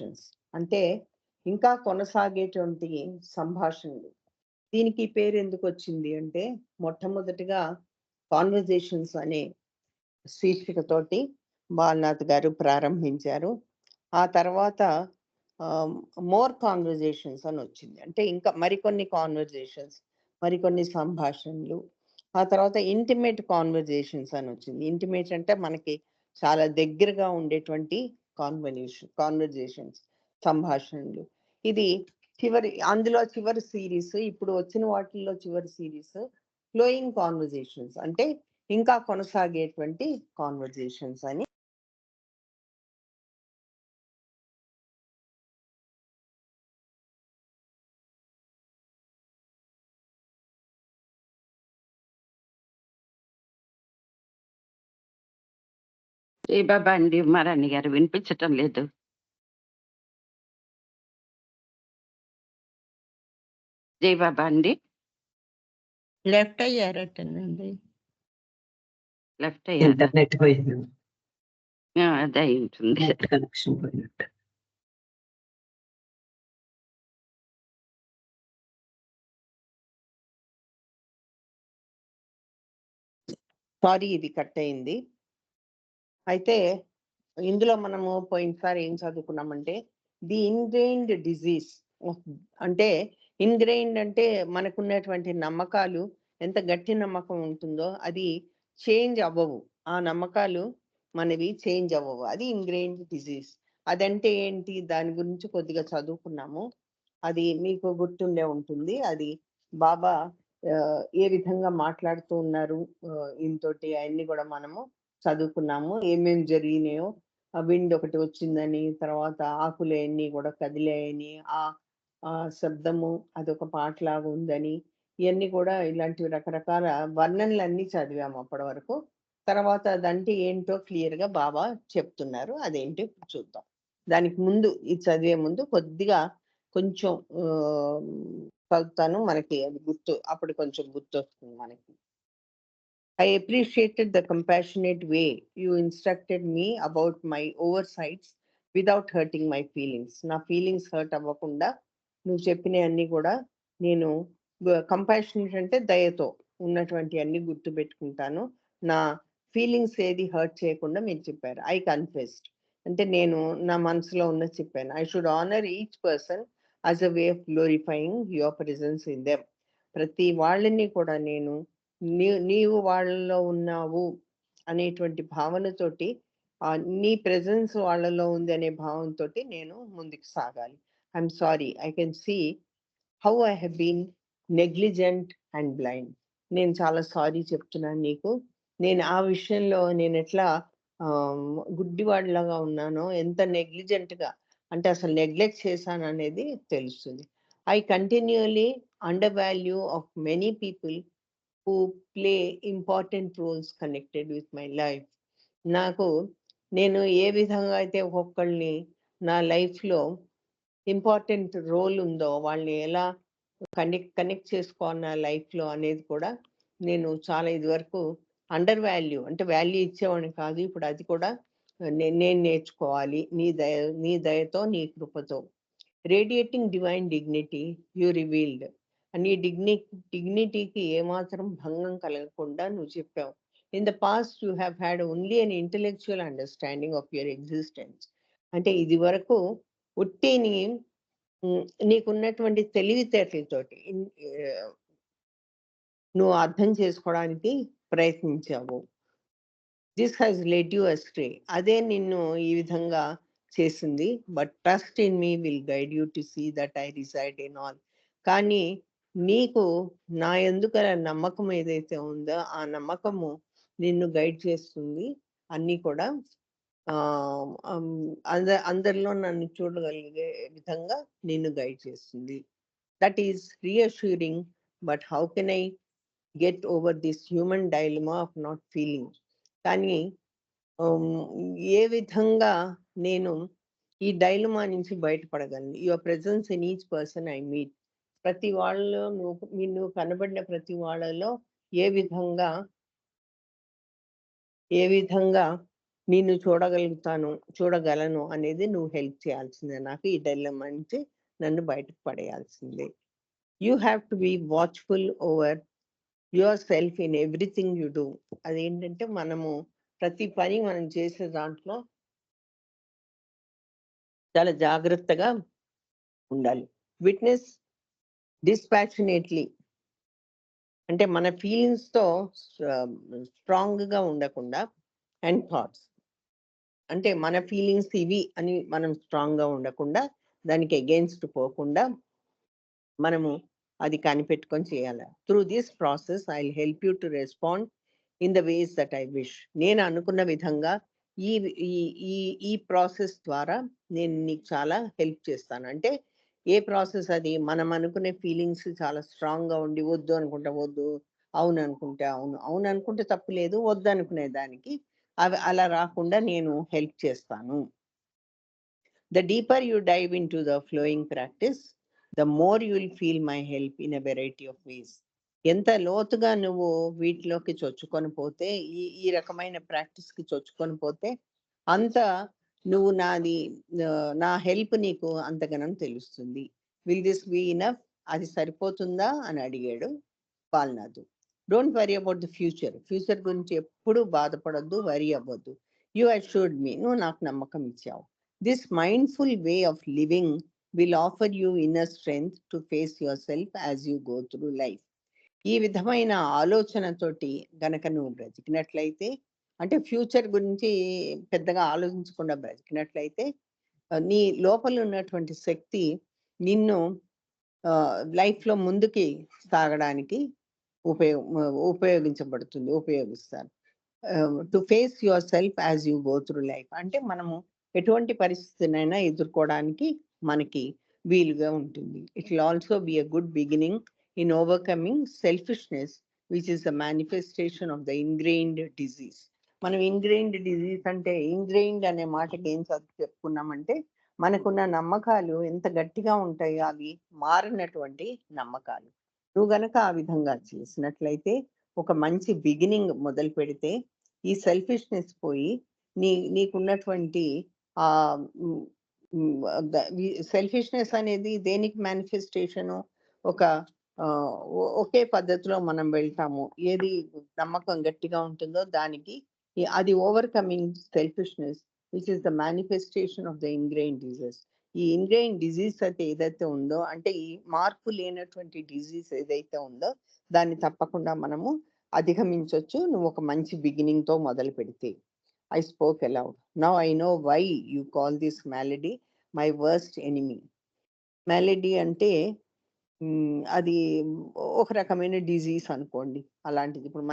Conversations అంటే ఇంకా కొనసాగేటువంటి సంభాషణలు. దీనికి పేరు ఎందుకు వచ్చింది అంటే మొట్టమొదటిగా కాన్వర్జేషన్స్ అనే శీర్షికతోటి బాలనాథ్ గారు ప్రారంభించారు. ఆ తర్వాత మోర్ కాన్వర్జేషన్స్ అని వచ్చింది. అంటే ఇంకా మరికొన్ని కాన్వర్జేషన్స్, మరికొన్ని సంభాషణలు. ఆ తర్వాత ఇంటిమేట్ కాన్వర్జేషన్స్ అని వచ్చింది. ఇంటిమేట్ అంటే మనకి చాలా దగ్గరగా ఉండేటువంటి కాన్వర్జేషన్స్, సంభాషణలు. ఇది చివరి సీరీస్. ఇప్పుడు వచ్చిన వాటిల్లో చివరి సీరీస్ ఫ్లోయింగ్ కాన్వర్జేషన్స్ అంటే ఇంకా కొనసాగేటువంటి కాన్వర్జేషన్స్ అని. ఏ బాబా అండి ఉమారాణి గారు వినిపించటం లేదు. జై బాబా అండి. లెఫ్ట్ అయ్యారటండి. లెఫ్ట్ అయ్యారా? ఇంటర్నెట్ పోయింది. అదే అయి ఉంటుంది. నెట్ కనెక్షన్ పోయినట్టు. సారీ, ఇది కట్ అయింది. అయితే ఇందులో మనము పోయినసారి ఏం చదువుకున్నామంటే ది ఇన్గ్రెయిన్డ్ డిజీజ్. అంటే ఇన్గ్రెయిన్డ్ అంటే మనకున్నటువంటి నమ్మకాలు ఎంత గట్టి నమ్మకం ఉంటుందో అది చేంజ్ అవ్వవు. ఆ నమ్మకాలు మనవి చేంజ్ అవ్వవు. అది ఇన్గ్రెయిన్డ్ డిజీజ్. అదంటే ఏంటి, దాని గురించి కొద్దిగా చదువుకున్నాము. అది మీకు గుర్తుండే ఉంటుంది. అది బాబా ఏ విధంగా మాట్లాడుతూ ఉన్నారు ఇంతోటి అవన్నీ కూడా మనము చదువుకున్నాము. ఏమేమి జరిగినాయో, విండ్ ఒకటి వచ్చిందని, తర్వాత ఆకులు అన్ని కూడా కదిలాయని, ఆ శబ్దము అదొక పాటలాగా ఉందని, ఇవన్నీ కూడా ఇలాంటివి రకరకాల వర్ణనలన్నీ చదివాము అప్పటి వరకు. తర్వాత అదంటే ఏంటో క్లియర్ గా బాబా చెప్తున్నారు. అదేంటి చూద్దాం. దానికి ముందు ఈ చదివే ముందు కొద్దిగా కొంచెం చదువుతాను. మనకి అది గుర్తు, అప్పుడు కొంచెం గుర్తు వస్తుంది మనకి. I appreciated the compassionate way you instructed me about my oversights without hurting my feelings. నా ఫీలింగ్స్ హర్ట్ అవ్వకుండా నువ్వు చెప్పిన అన్ని కూడా నేను కంపాషనేట్ అంటే దయతో ఉన్నటువంటి అన్ని గుర్తు పెట్టుకుంటాను. నా ఫీలింగ్స్ ఏది హర్ట్ చేయకుండా మీరు చెప్పారు. ఐ కన్ఫెస్డ్ అంటే నేను నా మనసులో ఉన్నది చెప్పాను. I should honour each person as a way of glorifying your presence in them. ప్రతి వాళ్ళని కూడా నేను నీవు వాళ్ళలో ఉన్నావు అనేటువంటి భావనతోటి, నీ ప్రెజెన్స్ వాళ్ళలో ఉంది అనే భావంతో నేను ముందుకు సాగాలి. I'm sorry, I can see how I have been negligent and blind. నేను చాలా సారీ చెప్తున్నాను నీకు. నేను ఆ విషయంలో నేను ఎట్లా గుడ్డివాడిలాగా ఉన్నానో, ఎంత నెగ్లిజెంట్గా అంటే అసలు నెగ్లెక్ట్ చేశాను అనేది తెలుస్తుంది. I continually under value of many people who play important roles connected with my life. నాకు నేను ఏ విధంగా అయితే ఒక్కొక్కళ్ళని నా లైఫ్లో ఇంపార్టెంట్ రోల్ ఉందో వాళ్ళని ఎలా కనెక్ట్ చేసుకోవాలి నా లైఫ్లో అనేది కూడా నేను చాలా ఇదివరకు అండర్ వాల్యూ అంటే వాల్యూ ఇచ్చేవాడిని కాదు. ఇప్పుడు అది కూడా నేను నేర్చుకోవాలి. నీ దయతో నీ కృపతో. Radiating divine dignity you revealed. నీ డిగ్నిటీకి ఏమాత్రం భంగం కలగకుండా నువ్వు చెప్పావు. In the past you have had only an intellectual understanding of your existence. అంటే ఇది వరకు ఉట్టిని నీకున్నటువంటి తెలివితేటలతోటి నువ్వు అర్థం చేసుకోవడానికి ప్రయత్నించావు. This has led you astray. అదే నిన్ను ఈ విధంగా చేసింది. But trust in me will guide you to see that I reside in all. కానీ నీకు నా ఎందుకు నమ్మకం ఏదైతే ఉందో ఆ నమ్మకము నిన్ను గైడ్ చేస్తుంది. అన్నీ కూడా అందరిలో నన్ను చూడగలిగే విధంగా నిన్ను గైడ్ చేస్తుంది. That is reassuring. But how can I get over this human dilemma of not feeling. కానీ ఏ విధంగా నేను ఈ డైలమా నుంచి బయటపడగలను? Your presence in each person I meet. ప్రతి వాళ్ళలో నువ్వు కనబడిన ప్రతి వాళ్ళలో ఏ విధంగా నిన్ను చూడగలను అనేది నువ్వు హెల్ప్ చేయాల్సిందే. నాకు ఈ డైలమా నుంచి నన్ను బయటకు పడేయాల్సిందే. You have to be watchful over your self in everything you do. అదేంటంటే మనము ప్రతి పని మనం చేసే దాంట్లో చాలా జాగ్రత్తగా ఉండాలి. విట్‌నెస్ డిస్పాషనేట్‌లీ అంటే మన ఫీలింగ్స్‌తో స్ట్రాంగ్‌గా ఉండకుండా అండ్ థాట్స్ అంటే మన ఫీలింగ్స్ ఇవి అని మనం స్ట్రాంగ్‌గా ఉండకుండా, దానికి అగెయిన్స్ట్ పోకుండా మనము అది కనిపెట్టుకొని చేయాలి. Through this process I will help you to respond in the ways that I wish. నేను అనుకున్న విధంగా ఈ ఈ ఈ ఈ ప్రాసెస్ ద్వారా నేను నీకు చాలా హెల్ప్ చేస్తాను. అంటే ఏ ప్రాసెస్ అది? మనం అనుకునే ఫీలింగ్స్ చాలా స్ట్రాంగ్‌గా ఉండి వద్దు అనుకుంటే వద్దు, అవును అనుకుంటే అవును. అవును అనుకుంటే తప్పు లేదు. వద్దనుకునే దానికి అవి అలా రాకుండా నేను హెల్ప్ చేస్తాను. The deeper you dive into the flowing practice, the more you will feel my help in a variety of ways. ఎంత లోతుగా నువ్వు వీటిలోకి చొచ్చుకొని పోతే, ఈ ఈ రకమైన ప్రాక్టీస్‌కి చొచ్చుకొని పోతే, అంత నువ్వు నా హెల్ప్ నీకు అంతగనం తెలుస్తుంది. Will this be enough? అది సరిపోతుందా అని అడిగాడు Balanath. Don't worry about the future. Future గురించి ఎప్పుడూ బాధపడొద్దు, వరీ అవ్వద్దు. You assured me. నువ్వు నాకు నమ్మకం ఇచ్చావు. This mindful way of living will offer you inner strength to face yourself as you go through life. ఈ విధమైన ఆలోచనతోటి గనక నువ్వు బ్రతికినట్లయితే, అంటే ఫ్యూచర్ గురించి పెద్దగా ఆలోచించకుండా బ్రతికినట్లయితే, నీ లోపల ఉన్నటువంటి శక్తి నిన్ను లైఫ్‌లో ముందుకి సాగడానికి ఉపయోగిస్తారు. To face your self as you go through life. అంటే మనము ఎటువంటి పరిస్థితినైనా ఎదుర్కోవడానికి మనకి వీలుగా ఉంటుంది. It will also be a good beginning in overcoming selfishness which is the manifestation of the ingrained disease. మనం ఇన్‌గ్రెయిన్డ్ డిసీజ్ అంటే ఇన్‌గ్రెయిన్డ్ అనే మాటకి ఏం చెప్పుకున్నామంటే, మనకున్న నమ్మకాలు ఎంత గట్టిగా ఉంటాయో అవి మారినటువంటి నమ్మకాలు. నువ్వు గనక ఆ విధంగా చేసినట్లయితే, ఒక మంచి బిగినింగ్ మొదలు పెడితే, ఈ సెల్ఫిష్‌నెస్ పోయి నీకున్నటువంటి సెల్ఫిష్‌నెస్ అనేది దేనికి మేనిఫెస్టేషను? ఒక ఒకే పద్ధతిలో మనం వెళ్తాము. ఏది నమ్మకం గట్టిగా ఉంటుందో దానికి అది overcoming selfishness which is the manifestation of the ingrained disease. ఈ ఇన్‌గ్రెయిన్డ్ డిసీజ్ అయితే ఏదైతే ఉందో, అంటే ఈ మార్పు లేనటువంటి డిసీజ్ ఏదైతే ఉందో, దాన్ని తప్పకుండా మనము అధిగమించొచ్చు. నువ్వు ఒక మంచి బిగినింగ్‌తో మొదలు పెడితే. I spoke aloud. Now I know why you call this malady my worst enemy. Malady అంటే అది ఒక రకమైన డిసీజ్ అనుకోండి. అలాంటిది. ఇప్పుడు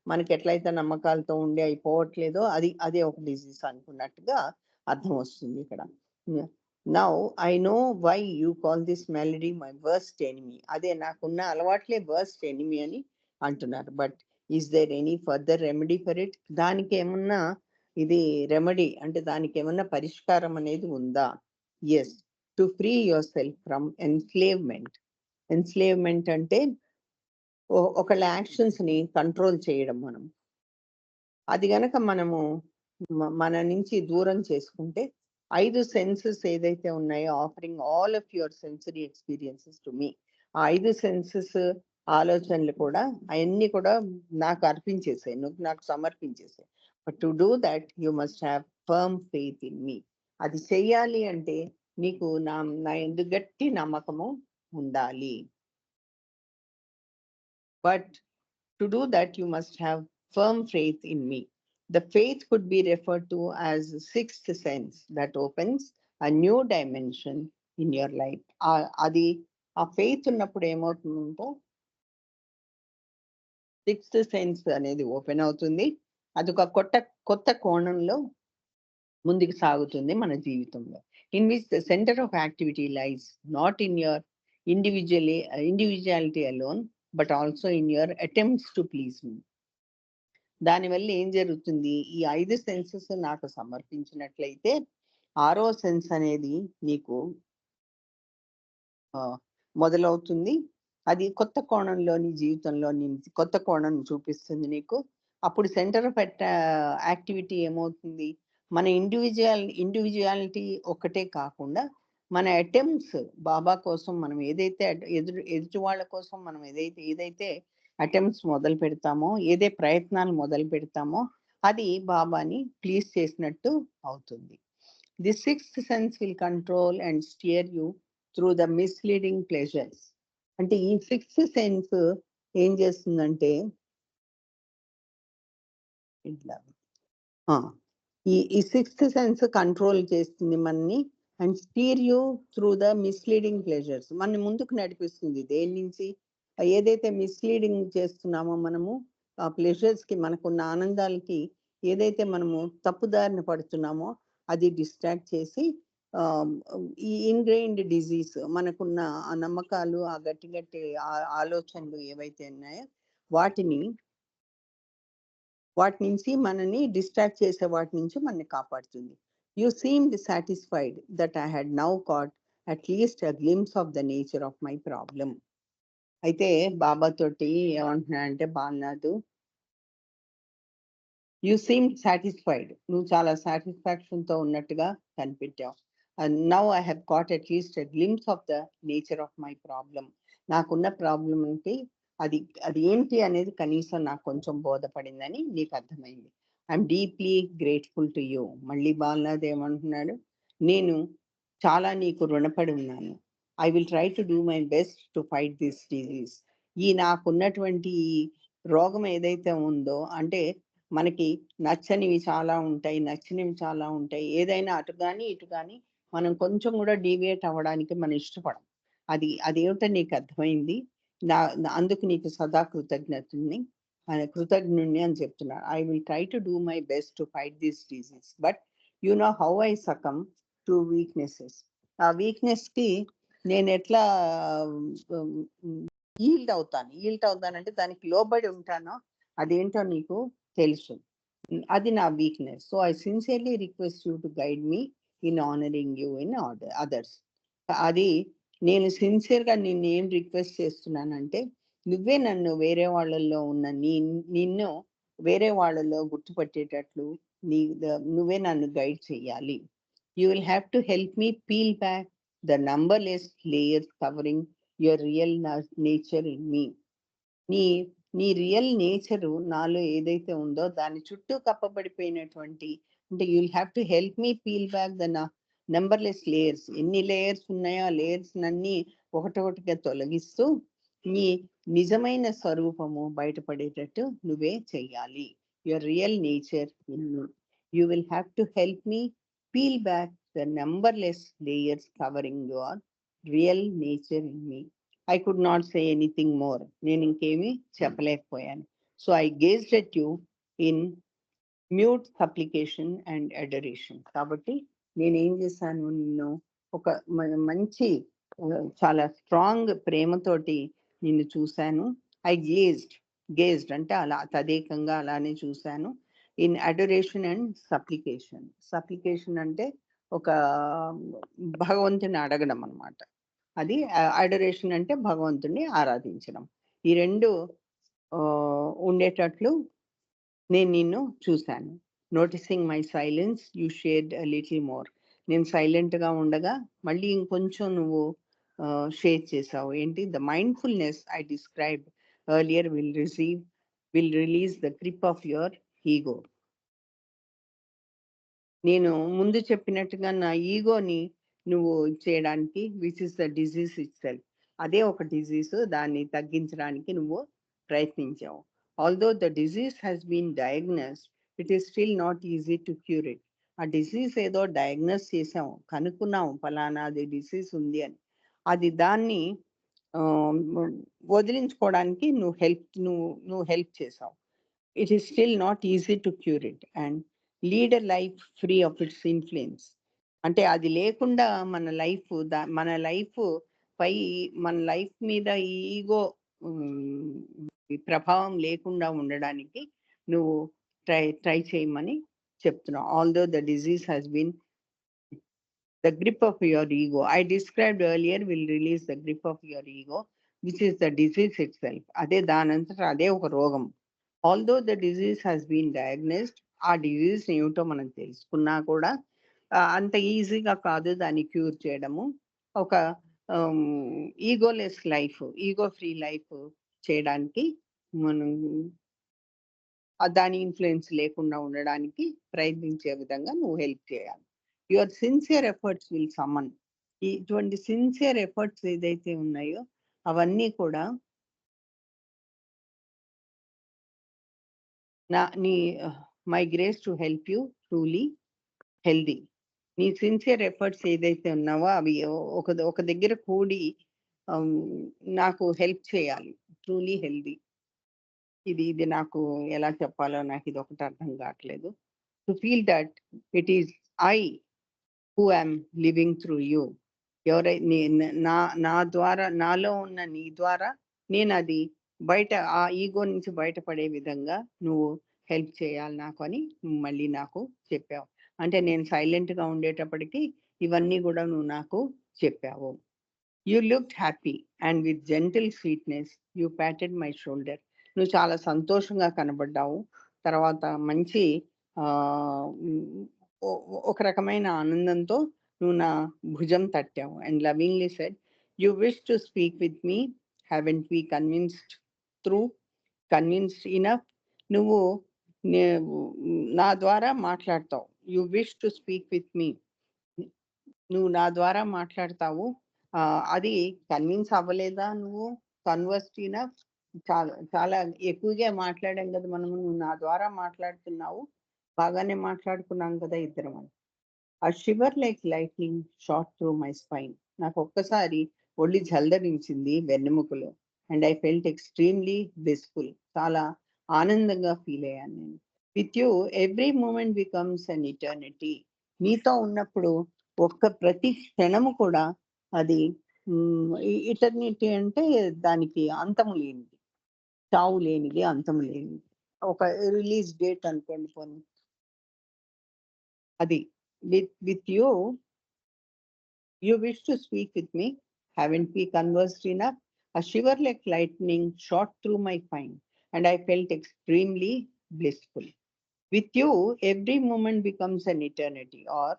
మనకి ఎట్లయితే నమ్మకాలతో ఉండి అయిపోవట్లేదో అదే ఒక డిసీజ్ అనుకున్నట్టుగా అర్థం వస్తుంది ఇక్కడ. Now I know why you call this malady my worst enemy. అదే నాకున్న అలవాట్లే వర్స్ట్ ఎనిమీ అని అంటున్నారు. But is there any further remedy for it? దానికి ఏమన్నా ఇది రెమెడీ అంటే దానికి ఏమన్నా పరిష్కారం అనేది ఉందా? Yes. To free your self from enslavement. Enslavement అంటే ఒకళ్ళ యాక్షన్స్‌ని కంట్రోల్ చేయడం మనం. అది గనక మనము మన నుంచి దూరం చేసుకుంటే, 5 సెన్సెస్ ఏదైతే ఉన్నాయో, offering all of your sensory experiences to me. ఆ 5 సెన్సెస్ ఆలోచనలు కూడా అయన్నీ కూడా నాకు అర్పించేసేయి. నువ్వు నాకు సమర్పించేసేయి. But to do that you must have firm faith in me. అది చెయ్యాలి అంటే నీకు నా యందు గట్టి నమ్మకము ఉండాలి. But to do that, you must have firm faith in me. The faith could be referred to as sixth sense that opens a new dimension in your life. అది ఆ ఫెయిత్ ఉన్నప్పుడు ఏమవుతుందంటే, సిక్స్త్ సెన్స్ అనేది open అవుతుంది. అది ఒక కొత్త కోణంలో ముందుకు సాగుతుంది మన జీవితంలో. In which the centre of activity lies not in your individuality alone but also in your attempts to please me. దానివల్ల ఏం జరుగుతుంది? ఈ 5 సెన్సెస్ నాకు సమర్పించినట్లయితే, 6వ సెన్స్ అనేది నీకు మొదలవుతుంది. అది కొత్త కోణంలో నీ జీవితంలో కొత్త కోణం చూపిస్తుంది నీకు. అప్పుడు సెంటర్ ఆఫ్ యాక్టివిటీ ఏమవుతుంది? మన ఇండివిజువాలిటీ ఒక్కటే కాకుండా మన అటెంప్ట్స్ బాబా కోసం మనం ఏదైతే ఎదుటి వాళ్ళ కోసం మనం ఏదైతే అటెంప్ట్స్ మొదలు పెడతామో, ప్రయత్నాలు మొదలు పెడతామో అది బాబాని ప్లీజ్ చేసినట్టు అవుతుంది. The sixth sense will control and steer you through the misleading pleasures. అంటే ఈ సిక్స్త్ సెన్స్ ఏం చేస్తుందంటే ఇట్లా ఈ సిక్స్త్ సెన్స్ కంట్రోల్ చేస్తుంది మనని and stir you through the misleading pleasures. మన ముందుకు నడిపిస్తుంది దేని నుంచి ఏదైతే మిస్లీడింగ్ చేస్తున్నామో మనము ఆ ప్లెజర్స్ కి, మనకున్న ఆనందాలకి ఏదైతే మనము తప్పుదారిన పడుతున్నామో అది డిస్ట్రాక్ట్ చేసి ఈ ఇన్గ్రెయిన్డ్ డిజీజ్, మనకున్న ఆ నమ్మకాలు, ఆ గట్టి ఆలోచనలు ఏవైతే ఉన్నాయో వాటి నుంచి మనని డిస్ట్రాక్ట్ చేసే వాటి నుంచి మనని కాపాడుతుంది. You seemed satisfied that I had now caught at least a glimpse of the nature of my problem. అయితే బాబా తోటి ఏమంటున్నాడంటే, బాలనాథ్, యూ సీమ్ సాటిస్ఫైడ్, నువ్వు చాలా సాటిస్ఫాక్షన్ తో ఉన్నట్టుగా కనిపెట్టావు. Now I have got at least a glimpse of the nature of my problem. నాకున్న problem అంటే అది ఏంటి అనేది కనీసం నాకు కొంచెం బోధపడిందని నీకు అర్థమైంది. I'm deeply grateful to you. మళ్ళీ బాలనాథ్ ఏమంటున్నాడు, నేను చాలా నీకు రుణపడి ఉన్నాను. I will try to do my best to fight this disease. నాకున్నటువంటి రోగం ఏదైతే ఉందో, అంటే మనకి నచ్చనివి చాలా ఉంటాయి, నచ్చినవి చాలా ఉంటాయి. ఏదైనా అటు కానీ ఇటు కానీ మనం కొంచెం కూడా డీవియేట్ అవ్వడానికి మనం ఇష్టపడం. అదేమిటో నీకు అర్థమైంది. అందుకు నీకు సదా కృతజ్ఞుణ్ణి అని చెప్తున్నాను. I will try to do my best to fight this disease, but you know how I succumb to weaknesses. ఆ వీక్నెస్ కి నేను ఎట్లా ఈల్డ్ అవుతానంటే దానికి లోబడి ఉంటానో అదేంటో నీకు తెలుసు. అది నా weakness. So I sincerely request you to guide me in honouring you in others. అది నేను సిన్సియర్గా ఏం రిక్వెస్ట్ చేస్తున్నానంటే, నువ్వే నన్ను వేరే వాళ్ళల్లో ఉన్న నిన్ను వేరే వాళ్ళలో గుర్తుపట్టేటట్లు నువ్వే నన్ను గైడ్ చెయ్యాలి. You will have to help me peel back the numberless layers covering your real nature in మీ. నీ రియల్ నేచరు నాలో ఏదైతే ఉందో దాని చుట్టూ కప్పబడిపోయినటువంటి, అంటే you will have to help me peel back the numberless layers. ఎన్ని లేయర్స్ ఉన్నాయో ఆ లేయర్స్ అన్ని ఒకటొకటిగా తొలగిస్తూ నీ నిజమైన స్వరూపము బయటపడేటట్టు నువ్వే చెయ్యాలి. Your real nature in me. You will have to help me peel back the numberless layers covering your real nature in me. I could not say anything more. నేను ఇంకేమీ చెప్పలేకపోయాను. So I gazed at you in mute supplication and adoration. కాబట్టి నేనేం చేశాను, నిన్ను ఒక మంచి చాలా స్ట్రాంగ్ ప్రేమతోటి నిన్ను చూశాను. ఐ గేజ్డ్ అంటే అలా తదేకంగా అలానే చూశాను. ఇన్ అడరేషన్ అండ్ సప్లికేషన్ అంటే ఒక భగవంతుని అడగడం అన్నమాట. అది అడరేషన్ అంటే భగవంతుని ఆరాధించడం. ఈ రెండు ఉండేటట్లు నేను నిన్ను చూశాను. Noticing my silence you shared a little more. నేను సైలెంట్గా ఉండగా మళ్ళీ ఇంకొంచెం నువ్వు షేర్ చేసావు. ఏంటి? The mindfulness I describe earlier will release the grip of your ego. నేను ముందు చెప్పినట్టుగా నా ఈగోని నువ్వు చేయడానికి, which is the disease it self, అదే ఒక డిజీజ్. దాన్ని తగ్గించడానికి నువ్వు ప్రయత్నించావు. Although the disease has been diagnosed, it is still not easy to cure it. ఆ డిజీజ్ ఏదో డయాగ్నోస్ చేసాము, కనుక్కున్నాము ఫలానా అది డిసీజ్ ఉంది అని. అది దాన్ని వదిలించుకోవడానికి నువ్వు హెల్ప్ చేసావు. It is still not easy to cure it and lead a life free of it's influence. అంటే అది లేకుండా మన లైఫ్ మీద ఈ ఈగో ప్రభావం లేకుండా ఉండడానికి నువ్వు ట్రై చేయమని చెప్తున్నావు. Although the disease has been the grip of your ego, I described earlier, will release the grip of your ego, which is the disease itself. అదే దానంతట అదే ఒక రోగం. Although the disease has been diagnosed, ఆ disease ఏమిటో మనం తెలుసుకున్నా కూడా అంత ఈజీగా కాదు దాన్ని క్యూర్ చేయడము. ఒక egoless life, ego free life చేయడానికి మనం దాని ఇన్‌ఫ్లూయెన్స్ లేకుండా ఉండడానికి ప్రయత్నించే విధంగా నువ్వు హెల్ప్ చేయాలి. Your sincere efforts will someone. ఇటువంటి సిన్సియర్ ఎఫర్ట్స్ ఏదైతే ఉన్నాయో అవన్నీ కూడా నీ my grace to help you truly healthy. నీ సిన్సియర్ ఎఫర్ట్స్ ఏదైతే ఉన్నావో అవి ఒక దగ్గర కూడి నాకు హెల్ప్ చేయాలి. Truly healthy. ఇది నాకు ఎలా చెప్పాలో నాకు ఇది ఒకటి అర్థం కావట్లేదు. To feel that it is I who am living through you. నా ద్వారా, నాలో ఉన్న నీ ద్వారా నేను అది బయట ఆ ఈగో నుంచి బయటపడే విధంగా నువ్వు హెల్ప్ చేయాలి నాకు అని మళ్ళీ నాకు చెప్పావు. అంటే నేను సైలెంట్గా ఉండేటప్పటికి ఇవన్నీ కూడా నువ్వు నాకు చెప్పావు. You looked happy and with gentle sweetness you patted my shoulder. నువ్వు చాలా సంతోషంగా కనబడ్డావు. తర్వాత మంచి ఒక రకమైన ఆనందంతో నువ్వు నా భుజం తట్టావు. And lovingly said, you wish to speak with me, haven't we convinced enough. నువ్వు నా ద్వారా మాట్లాడతావు. You wish to speak with me, నువ్వు నా ద్వారా మాట్లాడతావు. అది కన్విన్స్ అవ్వలేదా నువ్వు? కన్వర్స్డ్ ఇనఫ్, చాలా చాలా ఎక్కువగా మాట్లాడాం కదా మనము. నువ్వు నా ద్వారా మాట్లాడుతున్నావు, బాగానే మాట్లాడుకున్నాం కదా ఇద్దరం అని. A shiver like lightning shot through my spine. నాకు ఒక్కసారి ఒళ్ళు జల్దరించింది వెన్నెముకలో. And I felt extremely blissful. చాలా ఆనందంగా ఫీల్ అయ్యాను నేను. With you every moment becomes an eternity. నీతో ఉన్నప్పుడు ప్రతి క్షణము కూడా అది ఇటర్నిటీ అంటే దానికి అంతము లేనిది, చావు లేనిది, అంతము లేనిది. ఒక రిలీజ్ డేట్ అనుకోండి పోనీ, అది. With you wish to speak with me, haven't we conversed enough? A shiver like lightning shot through my spine, and I felt extremely blissful. With you, every moment becomes an eternity, or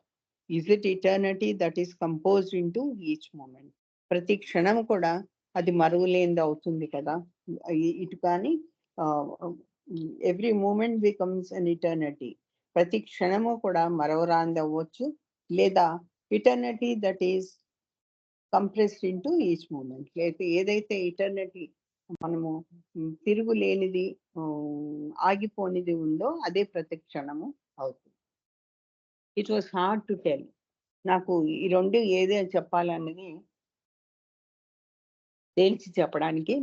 is it eternity that is composed into each moment? ప్రతి క్షణం కూడా అది మరువలేనిది అవుతుంది కదా. ఇటు కానీ every moment becomes an eternity. ప్రతి క్షణము కూడా మరవరాంది అవ్వచ్చు, లేదా eternity that is compressed into each moment. ఏదైతే ఇటర్నిటీ మనము తిరుగులేనిది, ఆగిపోనిది ఉందో అదే ప్రతి క్షణము అవుతుంది. It was hard to tell. నాకు ఈ రెండు ఏదే చెప్పాలన్నది తేల్చి చెప్పడానికి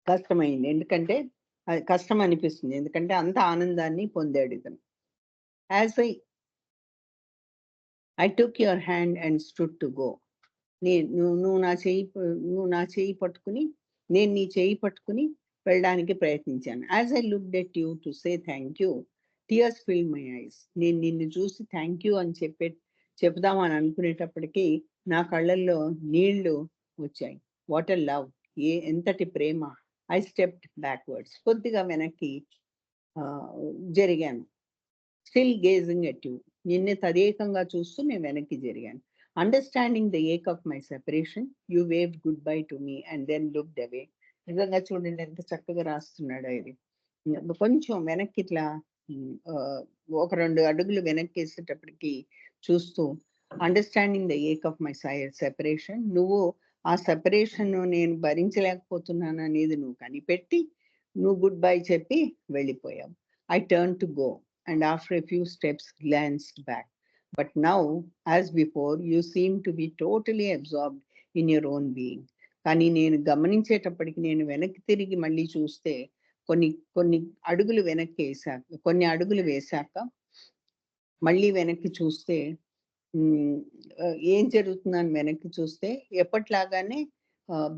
కష్టమైంది. ఎందుకంటే అది కష్టం అనిపిస్తుంది. ఎందుకంటే అంత ఆనందాన్ని పొందాడు ఇతను. As I took your hand and stood to go. నువ్వు నా చేయి పట్టుకుని, నేను నీ చేయి పట్టుకుని వెళ్ళడానికి ప్రయత్నించాను. As I looked at you to say thank you, tears fill my eyes. నేను నిన్ను చూసి థ్యాంక్ యూ అని చెప్దామని అనుకునేటప్పటికీ నా కళ్ళల్లో నీళ్లు వచ్చాయి. వాట్ ఎ లవ్, ఎంతటి ప్రేమ. I stepped backwards. కొద్దిగా వెనక్కి జరిగాను. Still gazing at you. నిన్నే తదేకంగా చూస్తూ నేను వెనక్కి జరిగాను. Understanding the ache of my separation, you waved goodbye to me and then looked away. నిజంగా చూడండి ఎంత చక్కగా రాస్తున్నాడో ఇది. కొంచెం వెనక్కి ఇట్లా ఒక 2 అడుగులు వెనక్కి వేసేటప్పటికి చూస్తూ, understanding the ache of my separation, నువ్వు ఆ సెపరేషన్ నేను భరించలేకపోతున్నాను అనేది నువ్వు కనిపెట్టి నువ్వు గుడ్ బై చెప్పి వెళ్ళిపోయావు. I turn to go and after a few steps glanced back. But now, as before, you seem to be totally absorbed in your own being. కానీ నేను గమనించేటప్పటికి నేను వెనక్కి తిరిగి మళ్ళీ చూస్తే కొన్ని అడుగులు వేశాక మళ్ళీ వెనక్కి చూస్తే ఏం జరుగుతుందని వెనక్కి చూస్తే ఎప్పట్లాగానే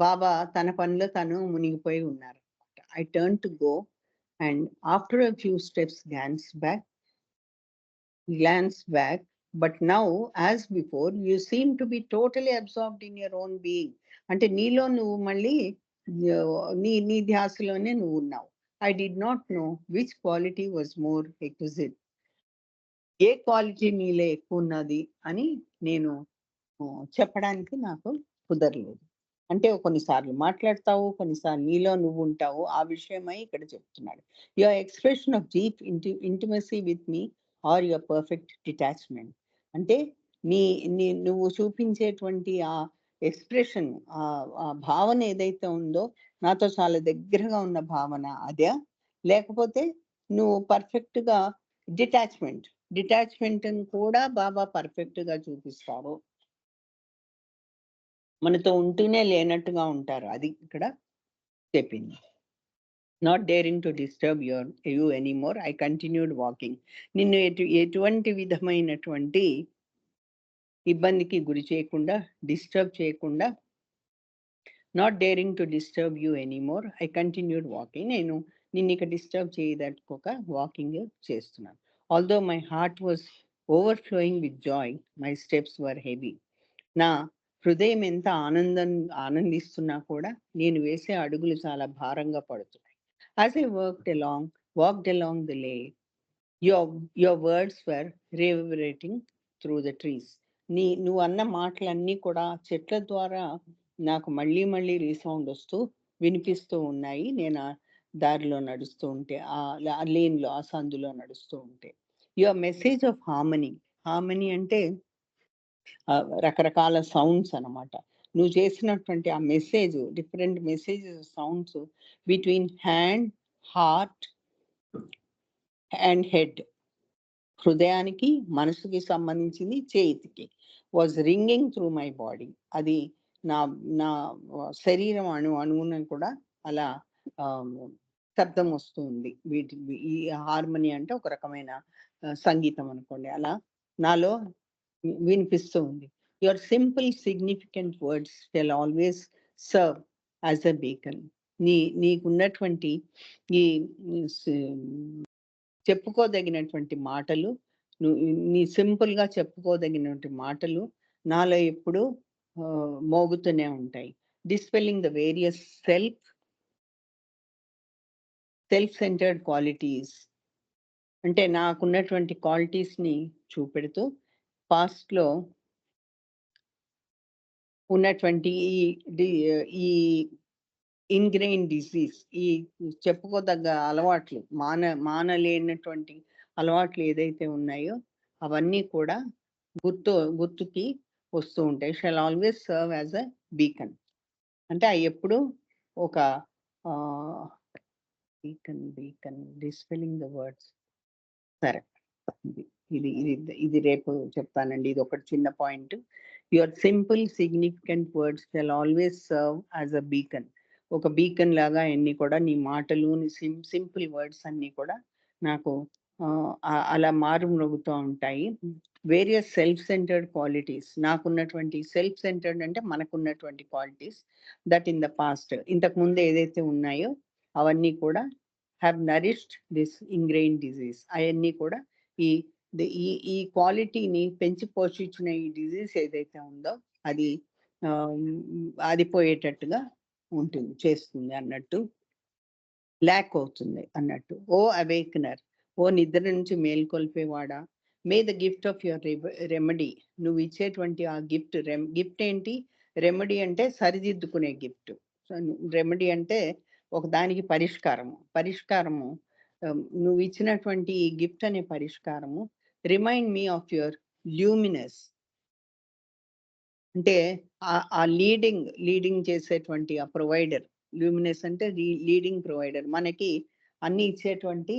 బాబా తన పనిలో తను మునిగిపోయి ఉన్నారు. I turn to go and after a few steps glanced back, but now as before you seem to be totally absorbed in your own being. అంటే నీలో నువ్వు మళ్ళీ నీ ధ్యాసలోనే నువ్వు ఉన్నావు. I did not know which quality was more exquisite. A quality నీలో ఎక్కువ ఉన్నది అని నేను చెప్పడానికి నాకు కుదరలేదు. అంటే కొన్నిసార్లు మాట్లాడతావు, కొన్నిసార్లు నీలో నువ్వు ఉంటావు. ఆ విషయమై ఇక్కడ చెప్తున్నాడు. Your expression of deep intimacy with me or your perfect detachment. అంటే నీ నీ నువ్వు చూపించేటువంటి ఆ ఎక్స్‌ప్రెషన్, ఆ భావన ఏదైతే ఉందో నాతో చాలా దగ్గరగా ఉన్న భావన అదా? లేకపోతే నువ్వు పర్ఫెక్ట్‌గా డిటాచ్‌మెంట్, డిటాచ్‌మెంట్‌ని కూడా బాబా పర్ఫెక్ట్‌గా చూపిస్తారు. మనతో ఉంటూనే లేనట్టుగా ఉంటారు. అది ఇక్కడ చెప్పింది. Not daring to disturb you anymore I continued walking. నిన్ను ఎటువంటి విధమైనటువంటి ఇబ్బందికి గురి చేయకుండా, డిస్టర్బ్ చేయకుండా, not daring to disturb you anymore I continued walking. నేను నిన్ను ఇక డిస్టర్బ్ చేయదట్టుకోక వాకింగ్ చేస్తున్నాను. Although my heart was overflowing with Joy, my steps were heavy. నా హృదయం ఎంత ఆనందిస్తున్నా కూడా నేను వేసే అడుగులు చాలా భారంగా పడుతున్నాయి. As I walked along the lea, your words were reverberating through the trees. నువ్వు అన్న మాటలన్నీ కూడా చెట్ల ద్వారా నాకు మళ్ళీ మళ్ళీ రీసౌండ్ వస్తూ వినిపిస్తూ ఉన్నాయి. నేను ఆ దారిలో నడుస్తూ ఉంటే, ఆ లేన్‌లో, ఆ సందులో నడుస్తూ ఉంటే. Your message of harmony. Harmony అంటే రకరకాల సౌండ్స్ అన్నమాట. నువ్వు చేసినటువంటి ఆ message, different messages, sounds between hand, heart and head. హృదయానికి, మనసుకి సంబంధించింది చేతికి. Was ringing through my body. అది నా నా శరీరం అణువున కూడా అలా శబ్దం వస్తూ ఉంది. ఈ హార్మనీ అంటే ఒక రకమైన సంగీతం అనుకోండి. అలా నాలో వినిపిస్తూ ఉంది. Your simple significant words shall always serve as a beacon. నీకున్నటువంటి ఈ చెప్పుకోదగినటువంటి మాటలు, నీ సింపుల్‌గా చెప్పుకోదగినటువంటి మాటలు నాలో ఎప్పుడూ మోగుతూనే ఉంటాయి. Dispelling the various self centred qualities. అంటే నాకున్నటువంటి క్వాలిటీస్‌ని చూపెడుతూ పాస్ట్‌లో ఉన్నటువంటి ఈ ఇన్‌గ్రెయిన్ డిసీజ్, ఈ చెప్పుకోదగ్గ అలవాట్లు, మానలేనటువంటి అలవాట్లు ఏదైతే ఉన్నాయో అవన్నీ కూడా గుర్తుకి వస్తూ ఉంటాయి. Shall always serve as a beacon. అంటే అవి ఎప్పుడు ఒక బీకన్ డిస్పెల్లింగ్ ద వర్డ్స్. సరే, ఇది ఇది ఇది రేపు చెప్తానండి. ఇది ఒకటి చిన్న point. Your simple significant words shall always serve as a beacon. ఒక బీకన్ లాగా అన్ని కూడా నీ మాటలు, నీ సింపుల్ వర్డ్స్ అన్నీ కూడా నాకు అలా మారుమ్రోగుతూ ఉంటాయి. Various self centred qualities. నాకున్నటువంటి సెల్ఫ్ సెంటర్డ్ అంటే మనకున్నటువంటి qualities that in the past, ఇంతకు ముందు ఏదైతే ఉన్నాయో అవన్నీ కూడా have nourished this ingrained disease. అవన్నీ కూడా ఈ ఈ క్వాలిటీని పెంచి పోషించిన ఈ డిసీజ్ ఏదైతే ఉందో అది అది పోయేటట్టుగా చేస్తుంది అన్నట్టు, ల్యాక్ అవుతుంది అన్నట్టు. ఓ అవేకనర్, ఓ నిద్ర నుంచి మేల్కొల్పేవాడా, may the gift of your remedy. నువ్వు ఇచ్చేటువంటి ఆ గిఫ్ట్ ఏంటి? రెమెడీ అంటే సరిదిద్దుకునే గిఫ్ట్. రెమెడీ అంటే ఒక దానికి పరిష్కారము. నువ్వు ఇచ్చినటువంటి ఈ గిఫ్ట్ అనే పరిష్కారము. Remind me of your luminous. అంటే ఆ లీడింగ్ చేసేటువంటి ఆ ప్రొవైడర్. ల్యూమినస్ అంటే లీడింగ్ ప్రొవైడర్. మనకి అన్ని ఇచ్చేటువంటి